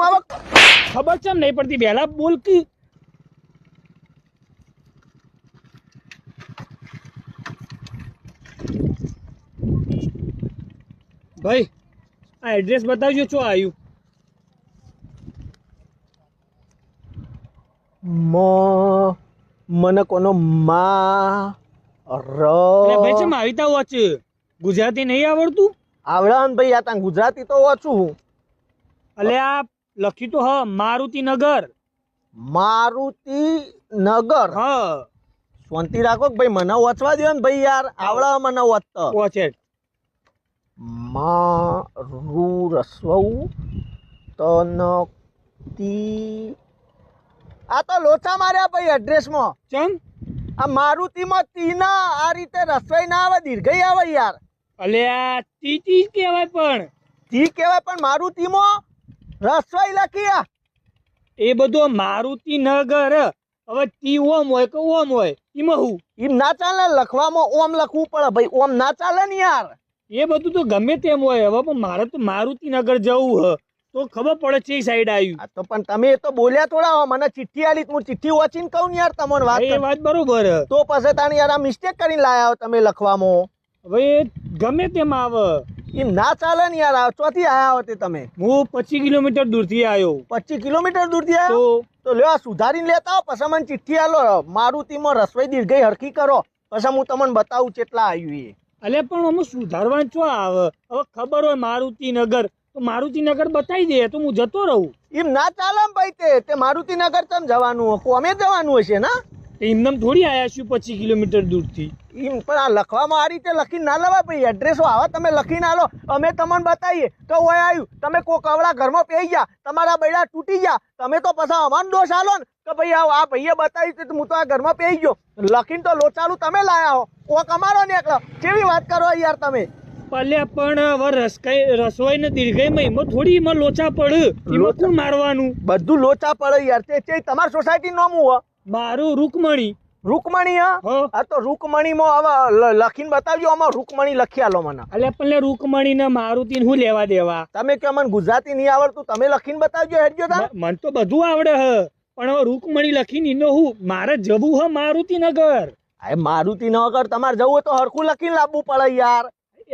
ખબર ચમ નહીં પડતી વહેલા બોલ કે ભાઈ આ એડ્રેસ બતાવજો શું આવ્યું મને કોનો મા ભાઈ ચમ આવી તા વોચ ગુજરાતી નહીં આવડતું આવડે ભાઈ આ તને ગુજરાતી તો ઓછું હું અલે આ લખ્યું તો હ મારુતિનગર નગર હા શાંતિ રાખો કે ભાઈ મને વાંચવા દો ને ભાઈ યાર આવડે મને વાંચતો વોચે મારું રસવઉ તનતી આ તો લોચા માર્યા ભાઈ એડ્રેસમાં ચમ આ મારુતિમાં તીના આ રીતે રસવાઈ ના આવે દીર્ઘઈ આવે યાર અલે આ તીતી કહેવાય પણ તી કહેવાય પણ મારુતિમાં રસવાઈ લખી આ એ બધો મારુતિનગર હવે તી ઓમ હોય કે ઓમ હોય એમાં હું એમ ના ચાલે લખવામાં ઓમ લખવું પડે ભાઈ ઓમ ના ચાલે ને યાર એ બધું તો ગમે તેમ હોય હવે પણ મારે તો મારુતિનગર જવું હ તો ખબર પડે છે સાઈડ આવ્યું આ તો પણ તમે તો બોલ્યા થોડા હો મને ચિઠ્ઠી આલી હું ચિઠ્ઠી વાંચીને કહું ને યાર તમને વાત એ વાત બરોબર તો પછી તાણી યાર આ મિસ્ટેક કરીને લાયા હો તમે લખવામાં હવે ગમે તેમ આવે એમ ના ચાલે ને યાર ચોથી આયા હો તે તમે હું 25 કિલોમીટર દૂરથી આવ્યો 25 કિલોમીટર દૂરથી આવ્યો તો લ્યો આ સુધારીને લેતા હો પછી મને ચિઠ્ઠી આલો મારુતિમાં રસવાઈ દીર્ઘઈ હરખી કરો પછી હું તમને બતાવું કેટલા આવ્યું એ અલે પણ અમે સુધારવાનું શું આવે હવે ખબર હોય મારુતિનગર તો મારુતિનગર બતાવી દે તો હું જતો રહું એમ ના ચાલે ને ભાઈ તે મારુતિનગર તમ જવાનું હોય કોમે જવાનું હશે ને એમને થોડી આયા છું 25 કિલોમીટર દૂરથી એમ પણ આ લખવામાં આ રીતે લખીને ના લેવા ભાઈ એડ્રેસો આવા તમે લખીને આલો અમે તમને બતાવીએ તો ઓય આવ્યું તમે કોક અવળા ઘરમાં પેઈ ગયા તમારા બૈડા તૂટી ગયા તમે તો પછી અમારો દોષ આલો ને કે ભાઈ આ ભાઈએ બતાવ્યું તો હું તો આ ઘરમાં પેઈ ગયો લખીને તો લોચાલું તમે લાયા હો કોક અમારો નીકળો કેવી વાત કરો યાર તમે પલે પણ હવે રસોઈ ને દીર્ઘઈમાં એમાં થોડી એમાં લોચા પડે એમાં કોણ મારવાનું બધું લોચા પડે યાર તે તમારી સોસાયટી નામ હું મારું રૂકમણી આ તો રૂકમણીમાં હવે લખીને બતાવજો આમાં રૂકમણી લખી આલો મને અલે પણ રૂકમણી ને મારુતિ હું લેવા દેવા તમે કે મને ગુજરાતી નહીં આવડતું તમે લખીને બતાવજો હેડજો મને તો બધું આવડે હ પણ હવે રૂકમણી લખીને એનો હું મારે જવું હ મારુતિનગર મારુતિનગર તમારે જવું હોય તો હરખું લખીને લાવવું પડે યાર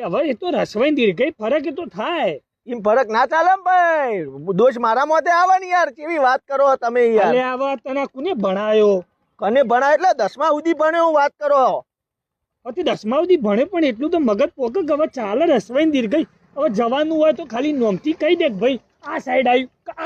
હવે એ તો રસવાઈ દીર્ઘઈ ફરક એ તો થાય એમ ફરક ના ચાલે ભાઈ દોષ મારા મોતે આવે ને યાર કેવી વાત કરો તમે યાર અલે આવા તને કોને ભણાયો કને ભણાય એટલે 10મા સુધી ભણ્યો હું વાત કરો હવે 10મા સુધી ભણે પણ એટલું તો મગજ પોકે હવે ચાલે રસવાઈ દીર્ઘઈ હવે જવાનું હોય તો ખાલી નોમથી કહી દે ભાઈ આ સાઈડ આવ્યું